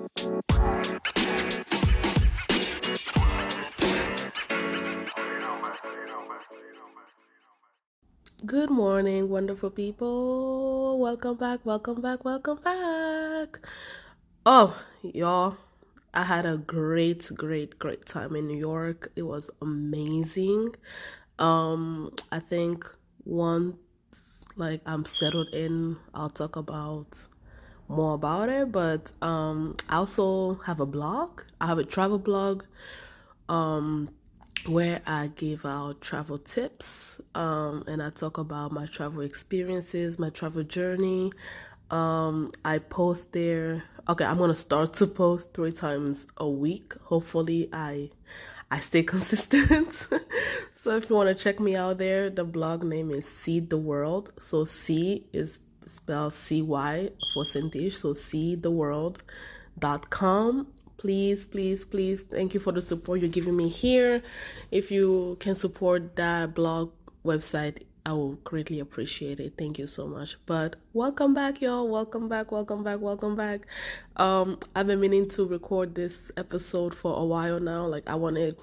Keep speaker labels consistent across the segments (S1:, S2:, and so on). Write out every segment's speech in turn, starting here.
S1: Good morning, wonderful people. Welcome back, welcome back, welcome back. Oh, y'all, I had a great time in New York. It was amazing. I think once I'm settled in, I'll talk about more about it, but I also have a blog. I have a travel blog. Where I give out travel tips, and I talk about my travel experiences, my travel journey. I post there. Okay, I'm gonna start to post 3 times a week. Hopefully, I stay consistent. So if you want to check me out there, the blog name is Seed the World. So C is spelled CY for Cynthia. So seedtheworld.com. Please, thank you for the support you're giving me here. If you can support that blog website, I will greatly appreciate it. Thank you so much. But welcome back, y'all. Welcome back. I've been meaning to record this episode for a while now. Like, I wanted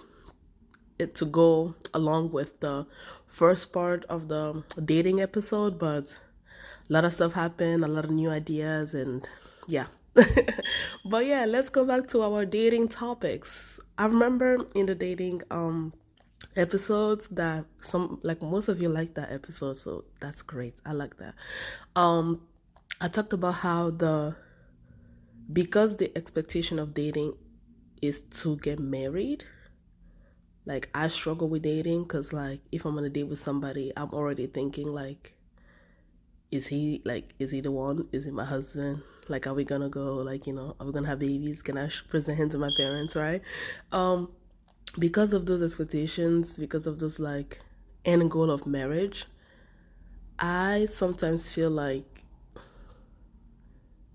S1: it to go along with the first part of the dating episode, but a lot of stuff happened, a lot of new ideas, and yeah. But yeah, let's go back to our dating topics. I remember in the dating episodes that most of you like that episode, so that's great. I like that. I talked about how because the expectation of dating is to get married. Like, I struggle with dating because, like, if I'm on a date with somebody, I'm already thinking, like, is he the one? Is he my husband? Like, are we gonna go, like, are we gonna have babies? Can I present him to my parents, right? Because of those expectations, because of those, like, end goal of marriage, I sometimes feel like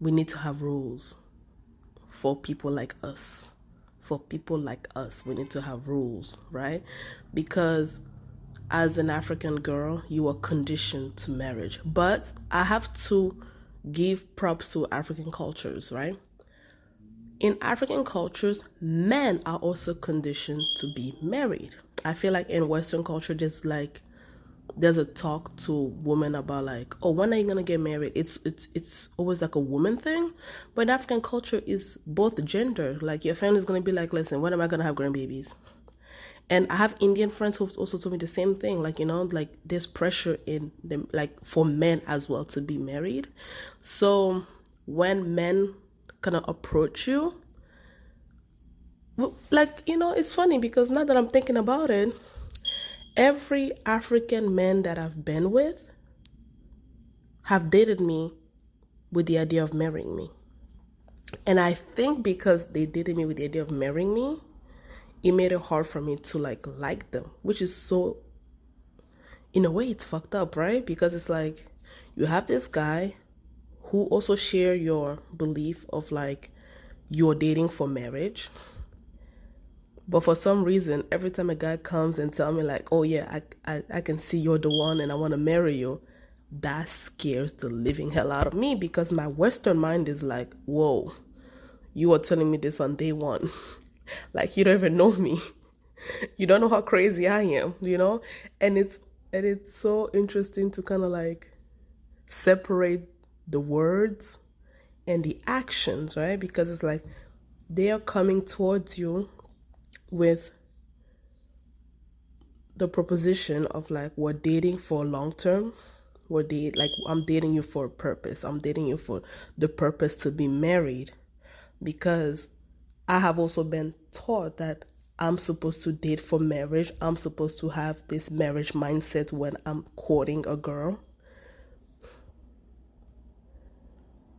S1: we need to have rules for people like us. For people like us, we need to have rules, right? Because as an African girl, you are conditioned to marriage. But I have to give props to African cultures, right? In African cultures, men are also conditioned to be married. I feel like in Western culture, there's a talk to women about, like, oh, when are you gonna get married? It's always like a woman thing. But in African culture is both gender. Like, your family's gonna be like, listen, when am I gonna have grandbabies? And I have Indian friends who've also told me the same thing. Like, like, there's pressure in them, like, for men as well to be married. So when men kind of approach you, like, it's funny because now that I'm thinking about it, every African man that I've been with have dated me with the idea of marrying me. And I think because they dated me with the idea of marrying me, it made it hard for me to like them, which is so, in a way, it's fucked up, right? Because it's like, you have this guy who also share your belief of, like, you're dating for marriage. But for some reason, every time a guy comes and tell me, like, oh yeah, I can see you're the one and I want to marry you, that scares the living hell out of me, because my Western mind is like, whoa, you are telling me this on day one. Like, you don't even know me. You don't know how crazy I am. And it's so interesting to kind of, like, separate the words and the actions, right? Because it's like they are coming towards you with the proposition of, like, we're dating for long term. I'm dating you for a purpose. I'm dating you for the purpose to be married. Because I have also been taught that I'm supposed to date for marriage. I'm supposed to have this marriage mindset when I'm courting a girl.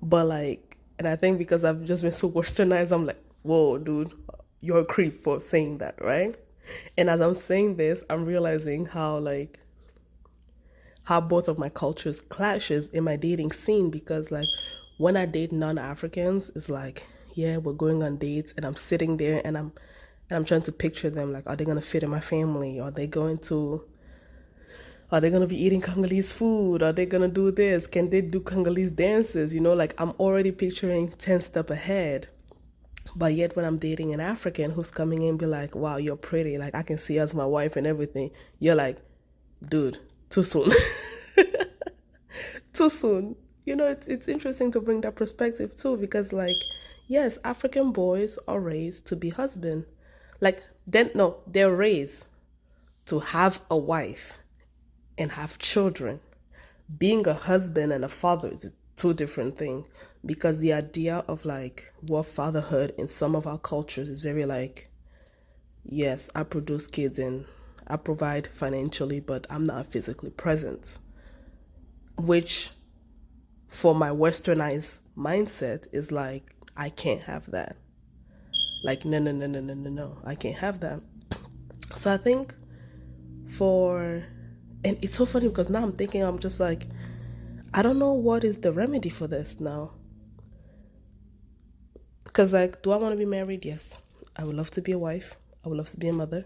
S1: But, like, and I think because I've just been so westernized, I'm like, whoa, dude, you're a creep for saying that, right? And as I'm saying this, I'm realizing how both of my cultures clashes in my dating scene. Because, like, when I date non-Africans, it's like, yeah, we're going on dates, and I'm sitting there and I'm trying to picture them, like, are they gonna fit in my family? Are they gonna be eating Congolese food? Are they gonna do this? Can they do Congolese dances? Like, I'm already picturing 10 steps ahead. But yet when I'm dating an African who's coming in and be like, wow, you're pretty, like I can see you as my wife and everything, you're like, dude, too soon. Too soon. It's interesting to bring that perspective too, because like, yes, African boys are raised to be husband. Like, then no, they're raised to have a wife and have children. Being a husband and a father is two different things, because the idea of like what fatherhood in some of our cultures is very like, yes, I produce kids and I provide financially, but I'm not physically present, which for my westernized mindset is like, I can't have that. Like, no, no, no, no, no, no, no, I can't have that. So I think for, and it's so funny because now I'm thinking, I'm just like, I don't know what is the remedy for this now. Because, like, do I want to be married? Yes. I would love to be a wife. I would love to be a mother.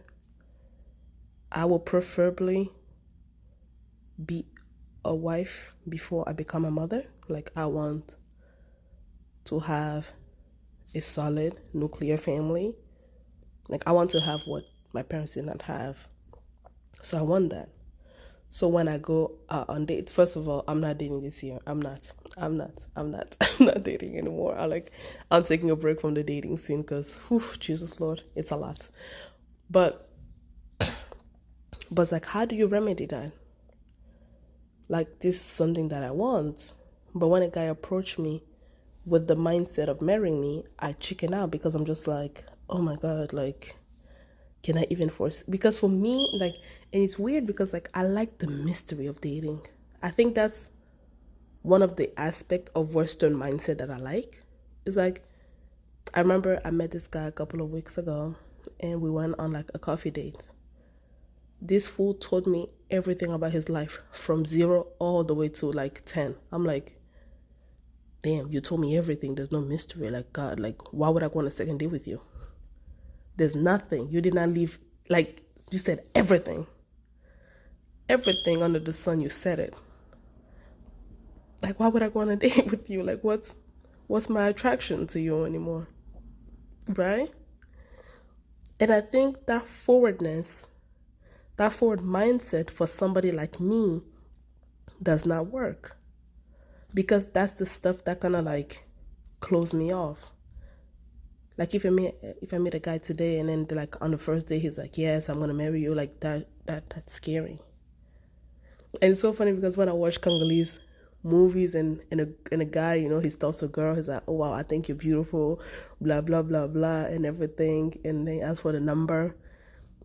S1: I will preferably be a wife before I become a mother. Like, I want to have a solid nuclear family. Like, I want to have what my parents did not have. So I want that. So when I go on dates, first of all, I'm not dating this year. I'm not. I'm not dating anymore. I'm taking a break from the dating scene because, Jesus Lord, it's a lot. But it's like, how do you remedy that? Like, this is something that I want. But when a guy approached me with the mindset of marrying me, I chicken out because I'm just like, oh my God, like, can I even force? Because for me, like, and it's weird because like I like the mystery of dating. I think that's one of the aspects of Western mindset that I like. It's like, I remember I met this guy a couple of weeks ago and we went on like a coffee date. This fool told me everything about his life from 0 all the way to like 10. I'm like, damn, you told me everything. There's no mystery. Like, God, like, why would I go on a second date with you? There's nothing. You did not leave, like, you said everything. Everything under the sun, you said it. Like, why would I go on a date with you? Like, what's my attraction to you anymore? Right? And I think that forward mindset for somebody like me does not work. Because that's the stuff that kind of like close me off. Like if I meet a guy today and then like on the first day he's like, yes, I'm gonna marry you, like that's scary. And it's so funny because when I watch Congolese movies and a guy, he stops a girl, he's like, oh wow, I think you're beautiful, blah blah blah blah and everything, and then he asks for the number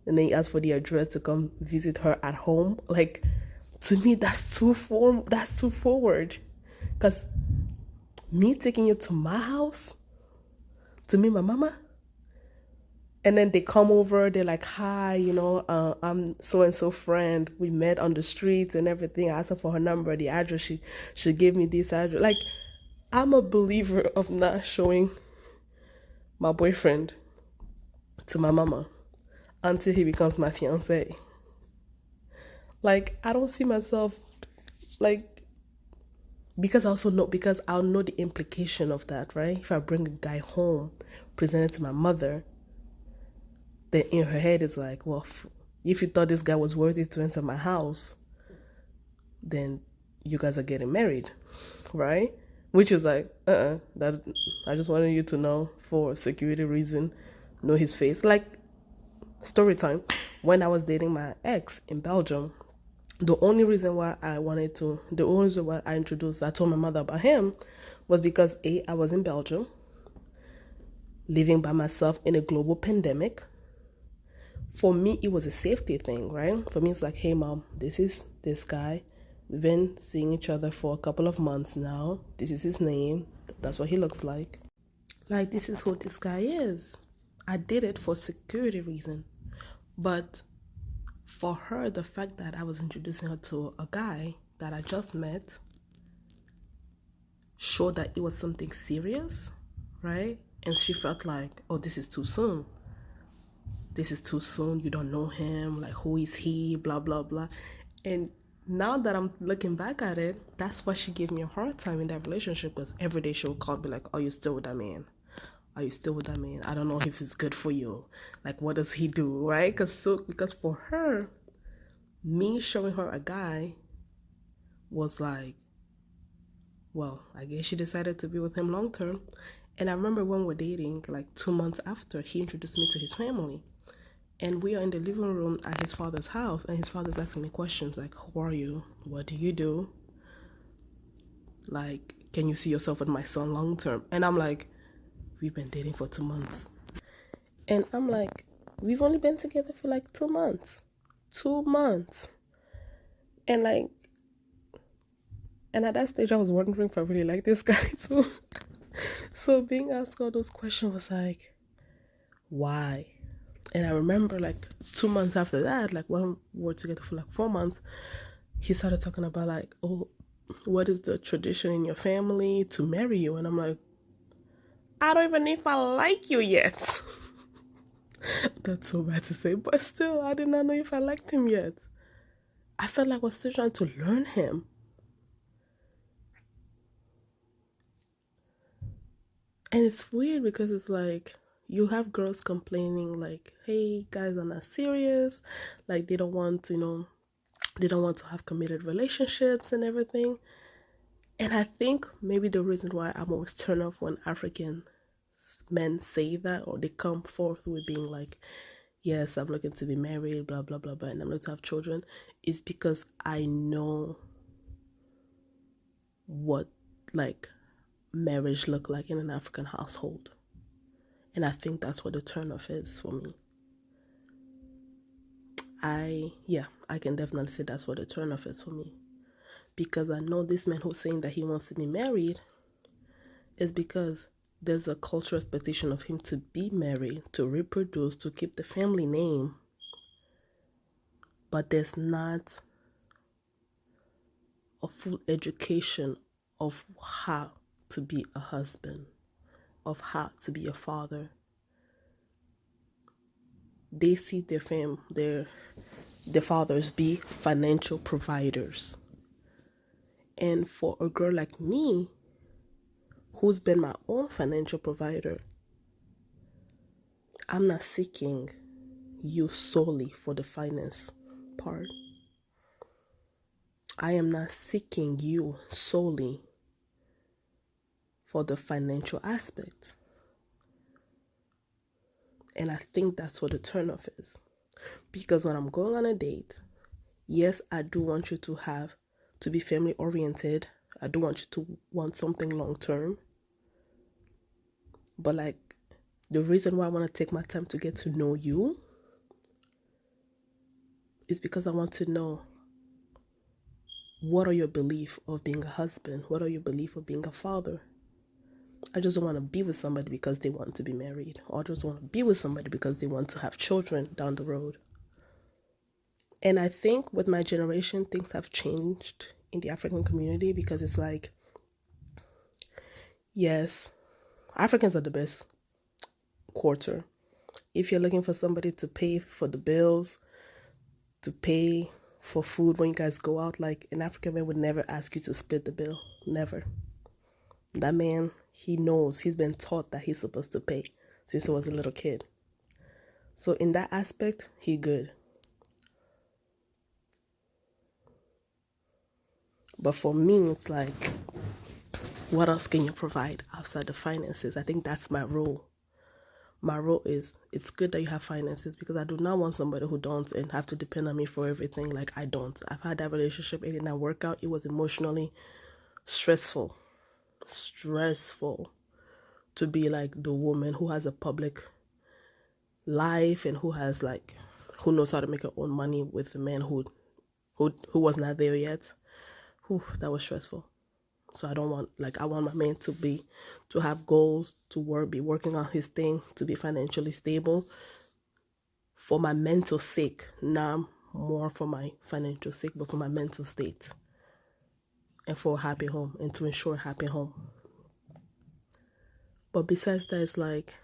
S1: and then he asks for the address to come visit her at home. Like, to me that's too forward. Because me taking you to my house to meet my mama, and then they come over, they're like, hi, I'm so-and-so friend, we met on the streets and everything, I asked her for her number, the address, she gave me this address. Like, I'm a believer of not showing my boyfriend to my mama until he becomes my fiance. Like, I don't see myself, like, because I'll know the implication of that, right? If I bring a guy home, present it to my mother, then in her head it's like, well, if you thought this guy was worthy to enter my house, then you guys are getting married, right? Which is like, that I just wanted you to know for security reason, know his face. Like, story time. When I was dating my ex in Belgium, the only reason why I introduced, I told my mother about him was because I was in Belgium, living by myself in a global pandemic. For me, it was a safety thing, right? For me, it's like, hey mom, this is this guy. We've been seeing each other for a couple of months now. This is his name. That's what he looks like. Like, this is who this guy is. I did it for security reason. But for her, the fact that I was introducing her to a guy that I just met showed that it was something serious, right? And she felt like, oh, this is too soon. This is too soon. You don't know him. Like, who is he? Blah, blah, blah. And now that I'm looking back at it, that's why she gave me a hard time in that relationship, because every day she would call me like, oh, you still with that man? are you still with that man? I don't know if it's good for you. Like, what does he do, right? Because for her, me showing her a guy was like, well, I guess she decided to be with him long term. And I remember when we were dating, like 2 months after, he introduced me to his family. And we are in the living room at his father's house, and his father's asking me questions like, who are you? What do you do? Like, can you see yourself with my son long term? And I'm like, we've been dating for 2 months. And I'm like, we've only been together for like 2 months. 2 months. And like, and at that stage, I was wondering if I really like this guy too. So being asked all those questions was like, why? And I remember like 2 months after that, like when we were together for like 4 months, he started talking about like, oh, what is the tradition in your family to marry you? And I'm like, I don't even know if I like you yet. That's so bad to say, but still, I did not know if I liked him yet. I felt like I was still trying to learn him. And it's weird because it's like, you have girls complaining like, hey, guys are not serious. Like, they don't want to, they don't want to have committed relationships and everything. And I think maybe the reason why I'm always turned off when African men say that, or they come forth with being like, yes, I'm looking to be married, blah, blah, blah, blah, and I'm looking to have children, is because I know what, like, marriage look like in an African household. And I think that's what the turnoff is for me. I can definitely say that's what the turnoff is for me. Because I know this man who's saying that he wants to be married is because there's a cultural expectation of him to be married, to reproduce, to keep the family name. But there's not a full education of how to be a husband, of how to be a father. They see their fathers be financial providers. And for a girl like me, who's been my own financial provider, I'm not seeking you solely for the finance part. I am not seeking you solely for the financial aspect. And I think that's what the turnoff is. Because when I'm going on a date, yes, I do want you to be family oriented. I do want you to want something long term. But like, the reason why I want to take my time to get to know you is because I want to know, what are your beliefs of being a husband? What are your beliefs of being a father? I just don't want to be with somebody because they want to be married. Or I just want to be with somebody because they want to have children down the road. And I think with my generation, things have changed in the African community, because it's like, yes, Africans are the best quarter. If you're looking for somebody to pay for the bills, to pay for food when you guys go out, like, an African man would never ask you to split the bill. Never. That man, he knows, he's been taught that he's supposed to pay since he was a little kid. So in that aspect, he good. But for me, it's like, what else can you provide outside the finances? I think that's my role. My role is, it's good that you have finances, because I do not want somebody who don't and have to depend on me for everything. Like, I don't. I've had that relationship. It did not work out. It was emotionally stressful to be like the woman who has a public life and who knows how to make her own money with the man who was not there yet. That was stressful. So I want my man to have goals, to be working on his thing, to be financially stable for my mental sake, not more for my financial sake, but for my mental state, and for a happy home, and to ensure a happy home. But besides that, it's like,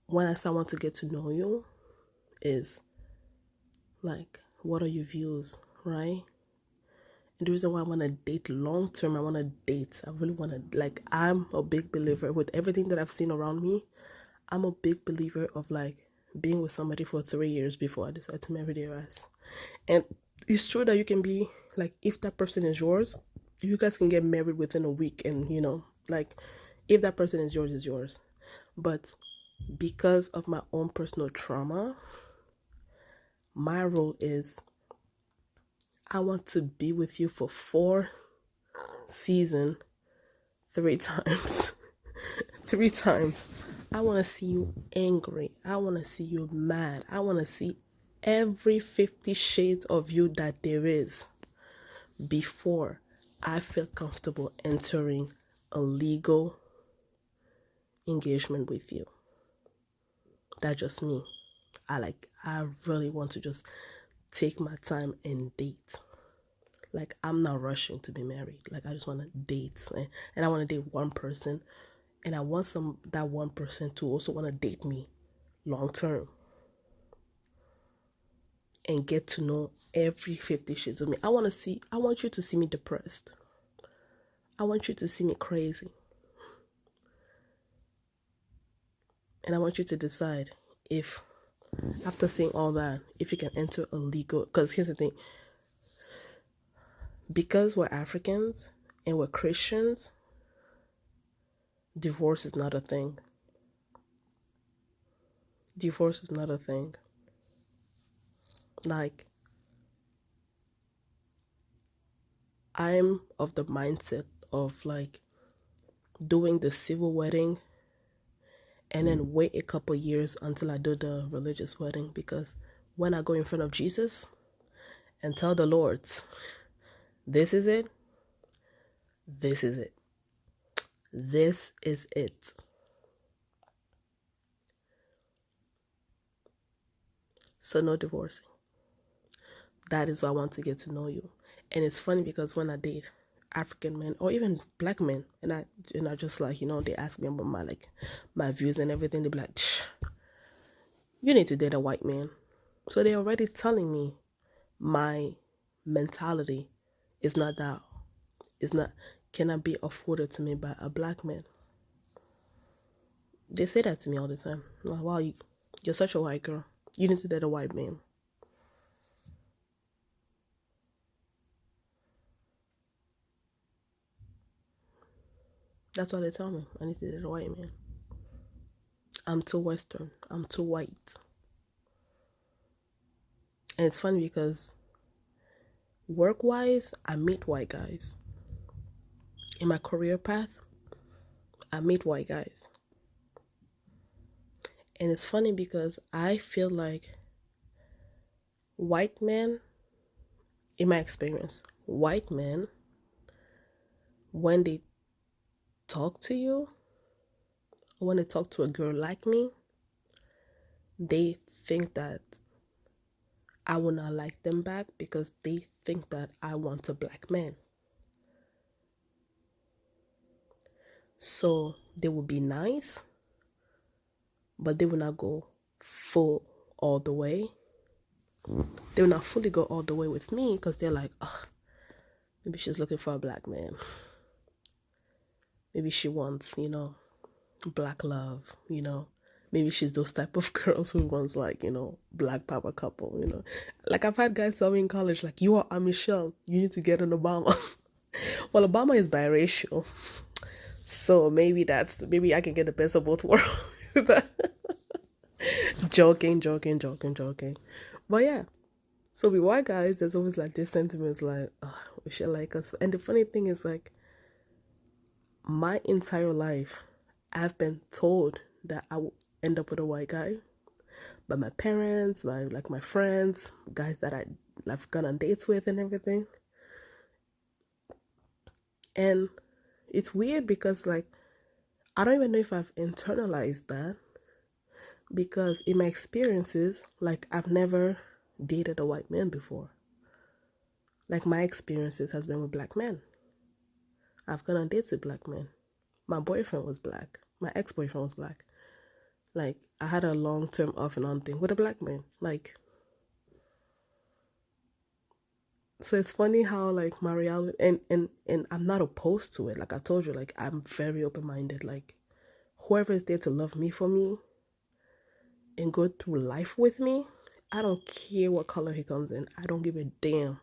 S1: when I start want to get to know you, is like, what are your views, right? And the reason why I want to date long term, I want to date. I really want to, like, I'm a big believer with everything that I've seen around me. I'm a big believer of like being with somebody for 3 years before I decide to marry their ass. And it's true that you can be like, if that person is yours, you guys can get married within a week, and like, if that person is yours, is yours. But because of my own personal trauma, my rule is I want to be with you for 4 seasons, 3 times. 3 times. I want to see you angry. I want to see you mad. I want to see every 50 shades of you that there is before I feel comfortable entering a legal engagement with you. That's just me. I really want to just take my time and date. Like, I'm not rushing to be married. Like, I just want to date, and I want to date one person, and I want that one person to also want to date me long term and get to know every 50 shades of me. I want you to see me depressed. I want you to see me crazy. And I want you to decide if, after seeing all that, if you can enter a legal, because here's the thing, because we're Africans and we're Christians, divorce is not a thing. Divorce is not a thing. Like, I'm of the mindset of like doing the civil wedding and then wait a couple years until I do the religious wedding, because when I go in front of Jesus and tell the Lord, this is it, this is it, this is it. So no divorcing. That is why I want to get to know you. And it's funny because when I date African men or even black men, and I just like, they ask me about my views and everything, they be like, you need to date a white man. So they're already telling me my mentality is not cannot be afforded to me by a black man. They say that to me all the time. Like, wow, you're such a white girl. You need to date a white man. That's what they tell me. I need to date a white man. I'm too Western. I'm too white. And it's funny because work-wise, I meet white guys. In my career path, I meet white guys. And it's funny because I feel like white men, in my experience, white men, when they talk to you, or when they talk to a girl like me, they think that I will not like them back because they think that I want a black man. So they will be nice, but they will not go full all the way. They will not fully go all the way with me because they're like, oh, maybe she's looking for a black man. Maybe she wants, black love, Maybe she's those type of girls who wants like, black power couple, Like I've had guys tell me in college, like, you are Michelle, you need to get an Obama. Well, Obama is biracial. So maybe I can get the best of both worlds. Joking. But yeah. So with white guys, there's always like this sentiment like, oh, we should like us. And the funny thing is like, my entire life, I've been told that I will end up with a white guy by my parents, by like my friends, guys that I've gone on dates with and everything. And it's weird because like, I don't even know if I've internalized that, because in my experiences, like I've never dated a white man before. Like my experiences has been with black men. I've gone on dates with black men. My boyfriend was black. My ex-boyfriend was black. Like, I had a long-term off and on thing with a black man. Like, So it's funny how like my reality and I'm not opposed to it. Like I told you, like I'm very open minded. Like whoever is there to love me for me and go through life with me, I don't care what color he comes in. I don't give a damn.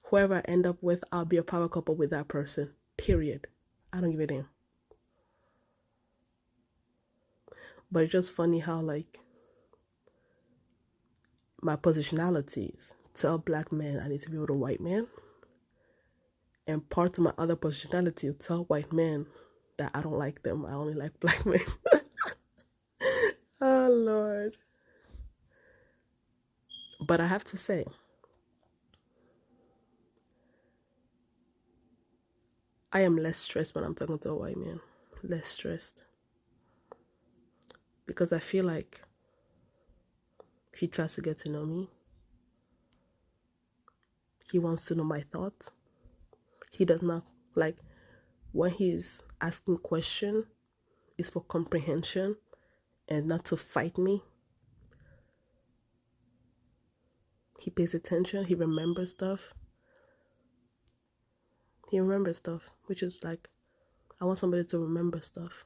S1: Whoever I end up with, I'll be a power couple with that person. Period. I don't give a damn. But it's just funny how like my positionalities tell black men I need to be with a white man. And part of my other positionality tell white men that I don't like them. I only like black men. Oh Lord. But I have to say, I am less stressed when I'm talking to a white man. Less stressed. Because I feel like he tries to get to know me. He wants to know my thoughts. He does not like when he's asking question is for comprehension and not to fight me. He pays attention. He remembers stuff. He remembers stuff, which is like, I want somebody to remember stuff.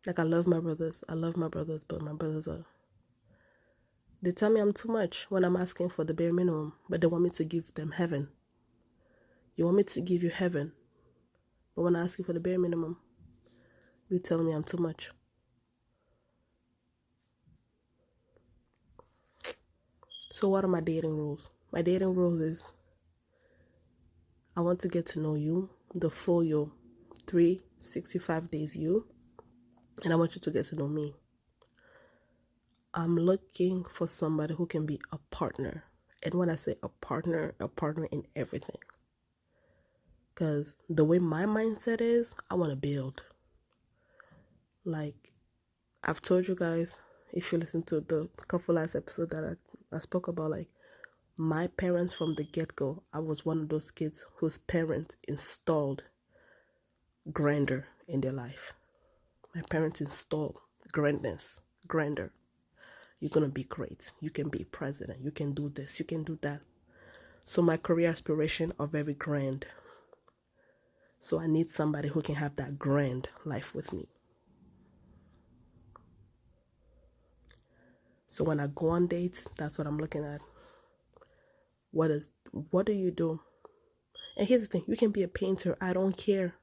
S1: Like I love my brothers. I love my brothers, but my brothers are, they tell me I'm too much when I'm asking for the bare minimum, but they want me to give them heaven. You want me to give you heaven, but when I ask you for the bare minimum, you tell me I'm too much. So what are my dating rules? My dating rules is I want to get to know you, the full you, 365 days you, and I want you to get to know me. I'm looking for somebody who can be a partner. And when I say a partner in everything. Because the way my mindset is, I want to build. Like, I've told you guys, if you listen to the couple last episode that I spoke about, like, my parents from the get-go, I was one of those kids whose parents installed grandeur in their life. My parents installed grandness, grandeur. You're going to be great. You can be president. You can do this. You can do that. So my career aspirations are very grand. So I need somebody who can have that grand life with me. So when I go on dates, that's what I'm looking at. What do you do? And here's the thing, you can be a painter, I don't care.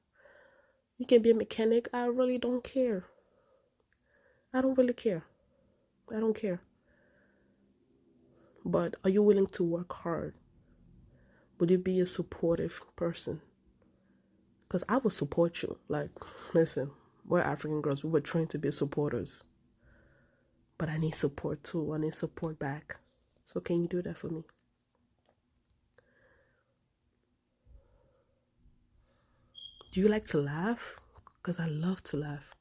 S1: You can be a mechanic, I really don't care. I don't really care. I don't care. But are you willing to work hard? Would you be a supportive person? Because I will support you. Like, listen, we're African girls, we were trained to be supporters. But I need support too. I need support back. So can you do that for me? Do you like to laugh? Because I love to laugh.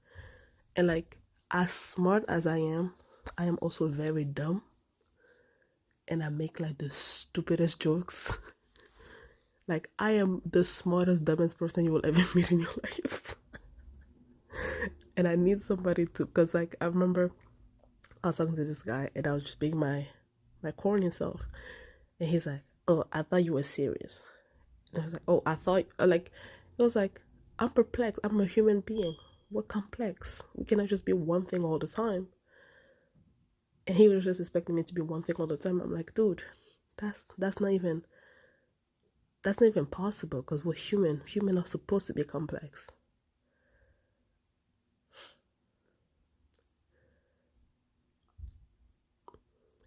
S1: And like, as smart as I am also very dumb. And I make like the stupidest jokes. Like, I am the smartest, dumbest person you will ever meet in your life. And I need somebody to, because like, I remember I was talking to this guy and I was just being my corny self. And he's like, oh, I thought you were serious. And I was like, oh, I thought, like, it was like, I'm perplexed. I'm a human being. We're complex. We cannot just be one thing all the time. And he was just expecting me to be one thing all the time. I'm like, dude, that's not even possible because we're human. Humans are supposed to be complex.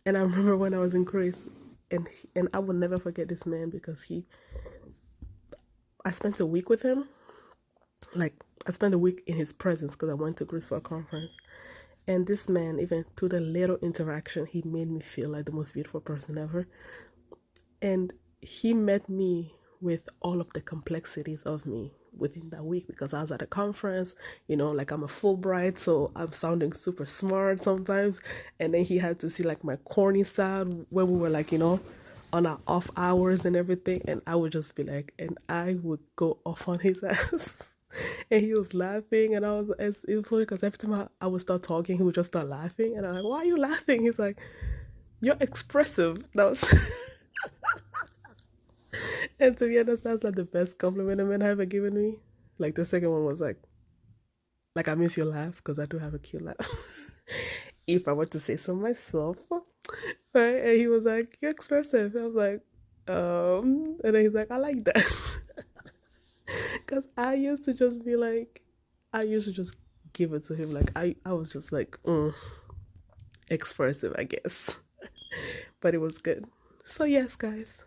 S1: And I remember when I was in Greece, and I will never forget this man because I spent a week with him. Like, I spent a week in his presence because I went to Greece for a conference. And this man, even through the little interaction, he made me feel like the most beautiful person ever. And he met me with all of the complexities of me within that week because I was at a conference, like I'm a Fulbright, so I'm sounding super smart sometimes. And then he had to see like my corny side when we were like, on our off hours and everything. And I would just be like, and I would go off on his ass. And he was laughing, and it was funny because every time I would start talking, he would just start laughing, and I'm like, "Why are you laughing?" He's like, "You're expressive." That was, and to be honest, that's like the best compliment a man have ever given me. Like the second one was like I miss your laugh because I do have a cute laugh. If I were to say so myself, right? And he was like, "You're expressive." I was like, and then he's like, "I like that," because I used to just be like, I used to just give it to him. Like I was just like expressive, I guess, but it was good. So yes, guys,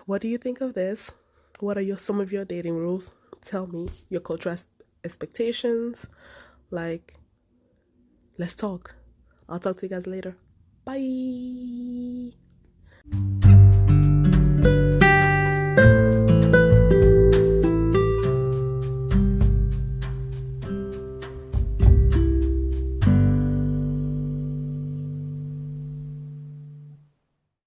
S1: what do you think of this? What are some of your dating rules? Tell me your cultural expectations. Like, let's talk. I'll talk to you guys later. Bye.